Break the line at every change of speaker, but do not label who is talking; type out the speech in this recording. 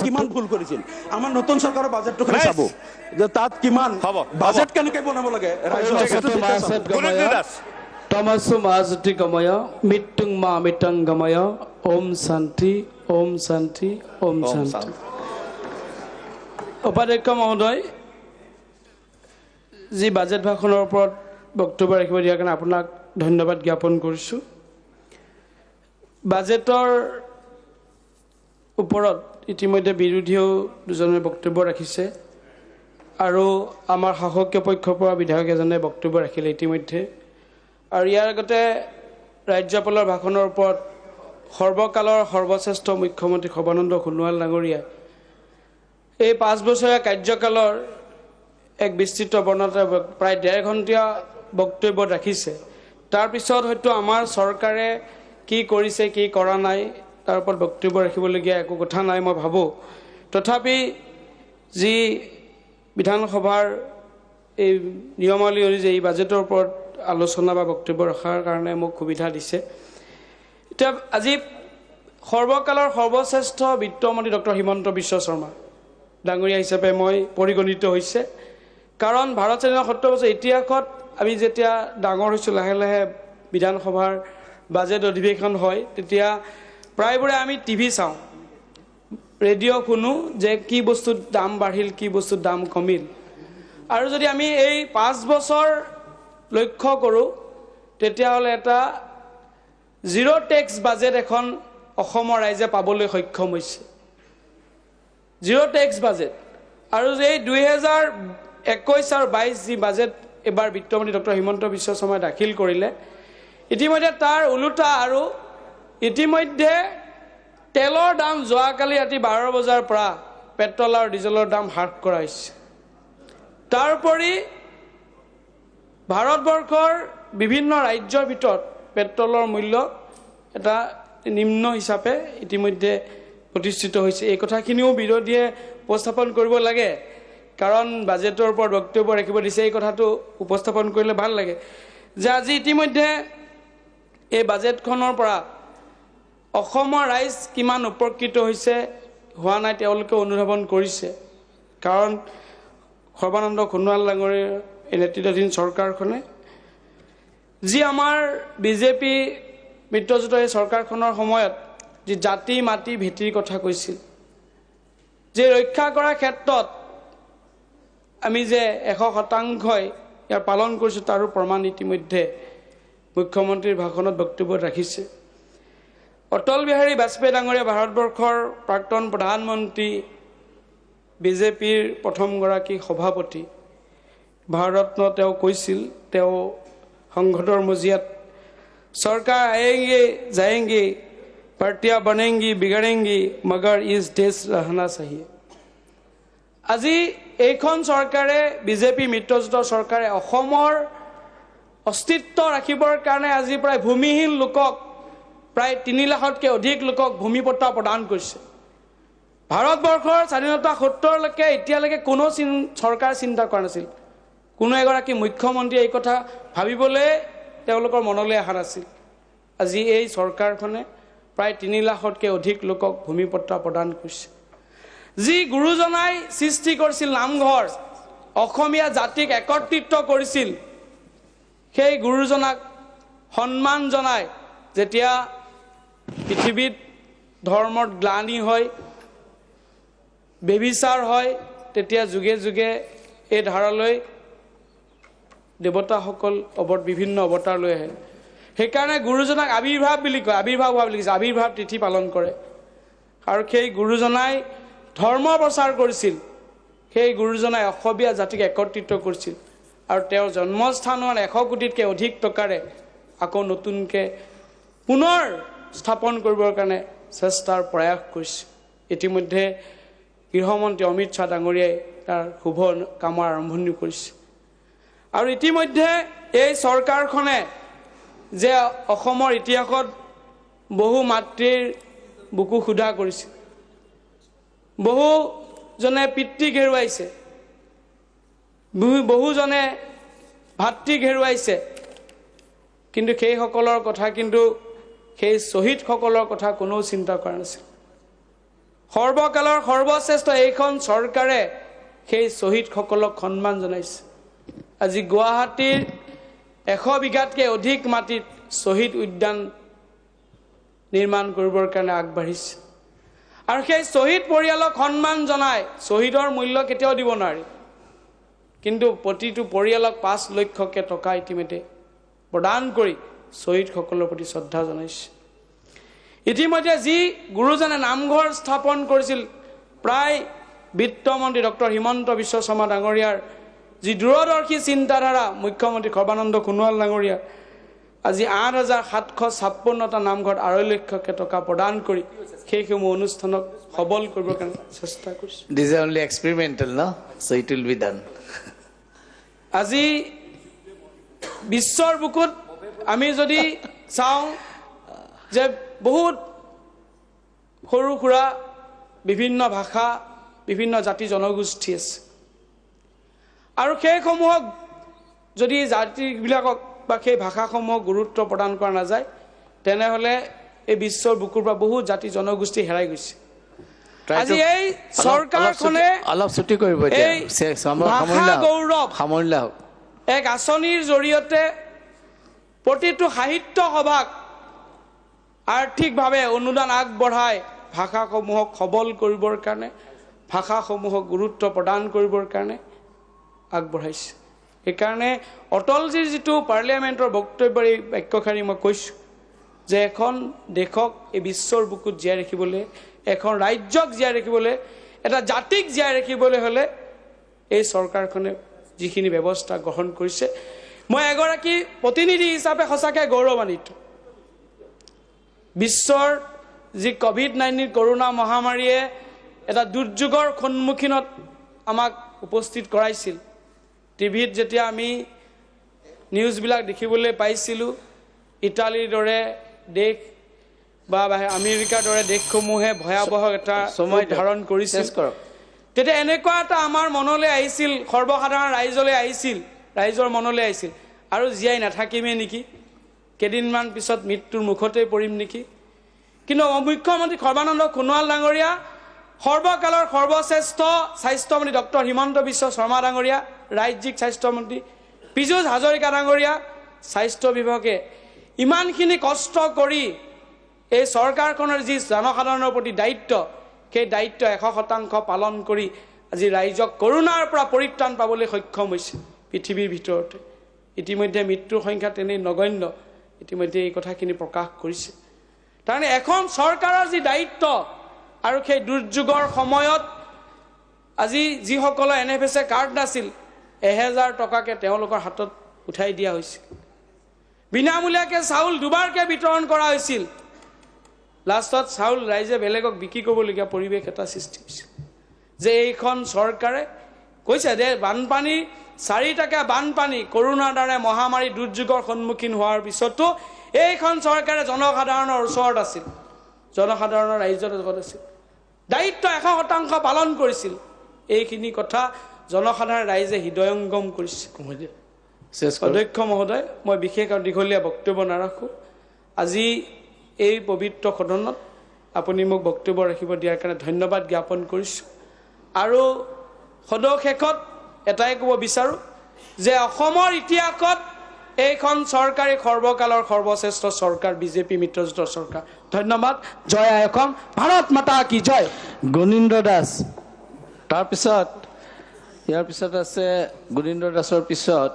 কিমান ভুল কৰিছিল আমাৰ নতুন চৰকাৰৰ বাজেটটো খালি চাব যে তাত কিমান বাজেট কেনেকৈ বনাব লাগে
তমসু মা জ্যোতিৰ্গময় মৃত্যুং মা মৃত্যংগময় ওম শান্তি ওম শান্তি ওম শান্তি উপাধ্যক্ষ মহোদয় যি বাজেট ভাষণৰ ওপৰত বক্তব্য ৰাখিব দিয়াৰ কাৰণে আপোনাক ধন্যবাদ জ্ঞাপন কৰিছোঁ বাজেটৰ ওপৰত ইতিমধ্যে বিৰোধীও দুজনে বক্তব্য ৰাখিছে আৰু আমাৰ শাসকীয় পক্ষৰ পৰা বিধায়ক এজনে বক্তব্য ৰাখিলে ইতিমধ্যে আৰু ইয়াৰ আগতে ৰাজ্যপালৰ ভাষণৰ ওপৰত সৰ্বকালৰ সৰ্বশ্ৰেষ্ঠ মুখ্যমন্ত্ৰী সৰ্বানন্দ সোণোৱাল ডাঙৰীয়াই এই 5 বছৰীয়া কাৰ্যকালৰ এক বিস্তৃত বৰ্ণনা প্ৰায় 1.5 ঘণ্টা বক্তব্য ৰাখিছে তাৰ পিছত হয়তো আমাৰ চৰকাৰে কি কৰিছে কি কৰা নাই তাৰ ওপৰত বক্তব্য ৰাখিবলগীয়া একো কথা নাই মই ভাবোঁ তথাপি যি বিধানসভাৰ এই নিয়মাৱলী অনুযায়ী বাজেটৰ ওপৰত আলোচনা বা বক্তব্য ৰখাৰ কাৰণে মোক সুবিধা দিছে এতিয়া আজি সৰ্বকালৰ সৰ্বশ্ৰেষ্ঠ বিত্তমন্ত্ৰী ডক্টৰ হিমন্ত বিশ্ব শৰ্মা ডাঙৰীয়া হিচাপে মই পৰিগণিত হৈছে কাৰণ ভাৰত স্বাধীনতাৰ 70 বছৰ ইতিহাসত আমি যেতিয়া ডাঙৰ হৈছোঁ লাহে লাহে বিধানসভাৰ বাজেট অধিৱেশন হয় তেতিয়া প্ৰায়বোৰে আমি টিভি চাওঁ ৰেডিঅ' শুনো যে কি বস্তুৰ দাম বাঢ়িল কি বস্তুৰ দাম কমিল আৰু যদি আমি এই 5 বছৰ লক্ষ্য কৰোঁ তেতিয়াহ'লে এটা জিৰ' টেক্স বাজেট এখন অসমৰ ৰাইজে পাবলৈ সক্ষম হৈছে জিৰ' টেক্স বাজেট আৰু এই 2021 আৰু 22 যি বাজেট এবাৰ বিত্তমন্ত্ৰী ডক্টৰ হিমন্ত বিশ্ব শৰ্মাই দাখিল কৰিলে ইতিমধ্যে তাৰ ওলোটা আৰু ইতিমধ্যে তেলৰ দাম যোৱাকালি ৰাতি 12 বজাৰ পৰা পেট্ৰল আৰু ডিজেলৰ দাম হ্ৰাস কৰা হৈছে তাৰোপৰি ভাৰতবৰ্ষৰ বিভিন্ন ৰাজ্যৰ ভিতৰত পেট্ৰলৰ মূল্য এটা নিম্ন হিচাপে ইতিমধ্যে প্ৰতিষ্ঠিত হৈছে এই কথাখিনিও বিৰোধীয়ে উপস্থাপন কৰিব লাগে কাৰণ বাজেটৰ ওপৰত বক্তব্য ৰাখিব দিছে এই কথাটো উপস্থাপন কৰিলে ভাল লাগে যে আজি ইতিমধ্যে এই বাজেটখনৰ পৰা অসমৰ ৰাইজ কিমান উপকৃত হৈছে হোৱা নাই তেওঁলোকে অনুধাৱন কৰিছে কাৰণ সৰ্বানন্দ সোণোৱাল ডাঙৰীয়াৰ নেতৃত্বাধীন চৰকাৰখনে যি আমাৰ বিজেপি মিত্ৰজোঁটৰ এই চৰকাৰখনৰ সময়ত যি জাতি মাটি ভেটিৰ কথা কৈছিল যে ৰক্ষা কৰাৰ ক্ষেত্ৰত আমি যে 100% ইয়াৰ পালন কৰিছোঁ তাৰো প্ৰমাণ ইতিমধ্যে মুখ্যমন্ত্ৰীৰ ভাষণত বক্তব্য ৰাখিছে অটল বিহাৰী বাজপেয়ী ডাঙৰীয়া ভাৰতবৰ্ষৰ প্ৰাক্তন প্ৰধানমন্ত্ৰী বিজেপিৰ প্ৰথমগৰাকী সভাপতি ভাৰতৰত্ন তেওঁ কৈছিল তেওঁ সংসদৰ মজিয়াত চৰকাৰ আয়েংগে যায়েংগে পাৰ্টিয়া বনেংগি বিগড়েংগি মগৰ ইছ দেশ ৰহনা চাহিয়ে আজি এইখন চৰকাৰে বিজেপি মিত্ৰজোঁটৰ চৰকাৰে অসমৰ অস্তিত্ব ৰাখিবৰ কাৰণে আজি প্ৰায় ভূমিহীন লোকক প্ৰায় 3 লাখতকৈ অধিক লোকক ভূমিপট্টা প্ৰদান কৰিছে ভাৰতবৰ্ষৰ স্বাধীনতা 70 লৈকে এতিয়ালৈকে কোনো চৰকাৰ চিন্তা কৰা নাছিল কোনো এগৰাকী মুখ্যমন্ত্ৰী এই কথা ভাবিবলৈ তেওঁলোকৰ মনলৈ অহা নাছিল আজি এই চৰকাৰখনে প্ৰায় 3 লাখতকৈ অধিক লোকক ভূমিপট্টা প্ৰদান কৰিছে যি গুৰুজনাই সৃষ্টি কৰিছিল নামঘৰ অসমীয়া জাতিক একত্ৰিত কৰিছিল সেই গুৰুজনাক সন্মান জনাই যেতিয়া পৃথিৱীত ধৰ্মৰ গ্লানি হয় বেবিচাৰ হয় তেতিয়া যুগে যুগে এই ধাৰালৈ দেৱতাসকল বিভিন্ন অৱতাৰ লৈ আহে সেইকাৰণে গুৰুজনাক আবিৰ্ভাৱ বুলি কয় আবিৰ্ভাৱ হোৱা বুলি কৈছে আবিৰ্ভাৱ তিথি পালন কৰে আৰু সেই গুৰুজনাই ধৰ্ম প্ৰচাৰ কৰিছিল সেই গুৰুজনাই অসমীয়া জাতিক একত্ৰিত কৰিছিল আৰু তেওঁৰ জন্মস্থানৰ 100 কোটিতকৈ অধিক টকাৰে আকৌ নতুনকৈ পুনৰ স্থাপন কৰিবৰ কাৰণে চেষ্টাৰ প্ৰয়াস কৰিছে ইতিমধ্যে গৃহমন্ত্ৰী অমিত শ্বাহ ডাঙৰীয়াই তাৰ শুভ কামৰ আৰম্ভণি কৰিছে আৰু ইতিমধ্যে এই চৰকাৰখনে যে অসমৰ ইতিহাসত বহু মাতৃৰ বুকু খুদা কৰিছে বহুজনে পিতৃক হেৰুৱাইছে বহুজনে ভাতৃক হেৰুৱাইছে কিন্তু সেইসকলৰ কথা কিন্তু সেই শ্বহীদসকলৰ কথা কোনো চিন্তা কৰা নাছিল সৰ্বকালৰ সৰ্বশ্ৰেষ্ঠ এইখন চৰকাৰে সেই শ্বহীদসকলক সন্মান জনাইছে। আজি গুৱাহাটীৰ 100 বিঘাতকৈ অধিক মাটিত শ্বহীদ উদ্যান নিৰ্মাণ কৰিবৰ কাৰণে আগবাঢ়িছে। আৰু সেই শ্বহীদ পৰিয়ালক সন্মান জনাই শ্বহীদৰ মূল্য কেতিয়াও দিব নোৱাৰি, কিন্তু প্ৰতিটো পৰিয়ালক 5 লক্ষকৈ টকা ইতিমধ্যে প্ৰদান কৰি শ্বহীদসকলৰ প্ৰতি শ্ৰদ্ধা জনাইছে। ইতিমধ্যে যি গুৰুজনে নামঘৰ স্থাপন কৰিছিল, প্ৰায় বিত্তমন্ত্ৰী ডক্টৰ হিমন্ত বিশ্ব শৰ্মা ডাঙৰীয়াৰ যি দূৰদৰ্শী চিন্তাধাৰা, মুখ্যমন্ত্ৰী সৰ্বানন্দ সোণোৱাল ডাঙৰীয়া আজি 8,756টা নামঘৰত 2.5 লক্ষকৈ টকা প্ৰদান কৰি সেইসমূহ অনুষ্ঠানক সবল কৰিবৰ কাৰণে চেষ্টা কৰিছে।
This is only experimental, no? So it will be done.
আজি বিশ্বৰ বুকুত আমি যদি চাওঁ যে বহুত সৰু সুৰা বিভিন্ন ভাষা, বিভিন্ন জাতি জনগোষ্ঠী আছে, আৰু সেইসমূহক যদি জাতিবিলাকক বা সেই ভাষাসমূহক গুৰুত্ব প্ৰদান কৰা নাযায়, তেনেহ'লে এই বিশ্বৰ বুকুৰ পৰা বহুত জাতি জনগোষ্ঠী হেৰাই গৈছে। আজি এই চৰকাৰখনে
অলপ ছুটি কৰিব
এই ভাষা গৌৰৱ এক আঁচনিৰ জৰিয়তে প্ৰতিটো সাহিত্য সভাক আৰ্থিকভাৱে অনুদান আগবঢ়াই ভাষাসমূহক সবল কৰিবৰ কাৰণে, ভাষাসমূহক গুৰুত্ব প্ৰদান কৰিবৰ কাৰণে আগবঢ়াইছে। সেইকাৰণে অটলজীৰ যিটো পাৰ্লিয়ামেণ্টৰ বক্তব্যৰ এই বাক্যশাৰী মই কৈছোঁ যে এখন দেশক এই বিশ্বৰ বুকুত জীয়াই ৰাখিবলৈ, এখন ৰাজ্যক জীয়াই ৰাখিবলৈ, এটা জাতিক জীয়াই ৰাখিবলৈ হ'লে এই চৰকাৰখনে যিখিনি ব্যৱস্থা গ্ৰহণ কৰিছে, মই এগৰাকী প্ৰতিনিধি হিচাপে সঁচাকৈ গৌৰৱান্বিত। বিশ্বৰ যি COVID-19 কৰোণা মহামাৰীয়ে এটা দুৰ্যোগৰ সন্মুখীনত আমাক উপস্থিত কৰাইছিল, টিভিত যেতিয়া আমি নিউজবিলাক দেখিবলৈ পাইছিলোঁ, ইটালীৰ দৰে দেশ বা আমেৰিকাৰ দৰে দেশসমূহে ভয়াৱহ এটা সময় ধাৰণ কৰিছিল, তেতিয়া এনেকুৱা এটা আমাৰ মনলৈ আহিছিল, সৰ্বসাধাৰণ ৰাইজৰ মনলৈ আহিছিল, আৰু জীয়াই নাথাকিমেই নেকি, কেইদিনমান পিছত মৃত্যুৰ মুখতেই পৰিম নেকি। কিন্তু মুখ্যমন্ত্ৰী সৰ্বানন্দ সোণোৱাল ডাঙৰীয়া, সৰ্বকালৰ সৰ্বশ্ৰেষ্ঠ স্বাস্থ্যমন্ত্ৰী ডক্টৰ হিমন্ত বিশ্ব শৰ্মা ডাঙৰীয়া, ৰাজ্যিক স্বাস্থ্যমন্ত্ৰী পীযুষ হাজৰিকা ডাঙৰীয়া, স্বাস্থ্য বিভাগে ইমানখিনি কষ্ট কৰি এই চৰকাৰখনৰ যি জনসাধাৰণৰ প্ৰতি দায়িত্ব, সেই দায়িত্ব 100% পালন কৰি আজি ৰাইজক কৰোণাৰ পৰা পৰিত্ৰাণ পাবলৈ সক্ষম হৈছে। পৃথিৱীৰ ভিতৰতে ইতিমধ্যে মৃত্যুৰ সংখ্যা তেনেই নগণ্য, ইতিমধ্যে এই কথাখিনি প্ৰকাশ কৰিছে। তাৰমানে এখন চৰকাৰৰ যি দায়িত্ব, আৰু সেই দুৰ্যোগৰ সময়ত আজি যিসকলৰ NFSA কাৰ্ড নাছিল, 1000 টকাকৈ তেওঁলোকৰ হাতত উঠাই দিয়া হৈছিল। বিনামূলীয়াকৈ চাউল 2বাৰকৈ বিতৰণ কৰা হৈছিল। লাষ্টত চাউল ৰাইজে বেলেগক বিক্ৰী কৰিবলগীয়া পৰিৱেশ এটা সৃষ্টি হৈছে। যে এইখন চৰকাৰে কৈছে যে বানপানী, 4টাকৈ বানপানী, কৰোণাৰ দৰে মহামাৰী দুৰ্যোগৰ সন্মুখীন হোৱাৰ পিছতো এইখন চৰকাৰে জনসাধাৰণৰ ওচৰত আছিল, জনসাধাৰণৰ ৰাইজৰ লগত আছিল, দায়িত্ব 100% পালন কৰিছিল। এইখিনি কথা জনসাধাৰণ ৰাইজে হৃদয়ংগম কৰিছে। অধ্যক্ষ মহোদয়, মই বিশেষ আৰু দীঘলীয়া বক্তব্য নাৰাখোঁ। আজি এই পবিত্ৰ সদনত আপুনি মোক বক্তব্য ৰাখিব দিয়াৰ কাৰণে ধন্যবাদ জ্ঞাপন কৰিছোঁ। আৰু সদশেষত এটাই ক'ব বিচাৰোঁ যে অসমৰ ইতিহাসত এইখন চৰকাৰী সৰ্বকালৰ সৰ্বশ্ৰেষ্ঠ চৰকাৰ বিজেপি মিত্ৰজোঁটৰ চৰকাৰ। ধন্যবাদ। জয় আই অসম, ভাৰত মাতা কি জয়।
গুণীন্দ্ৰ দাস, তাৰপিছত ইয়াৰ পিছত আছে গুণীন্দ্ৰ দাসৰ পিছত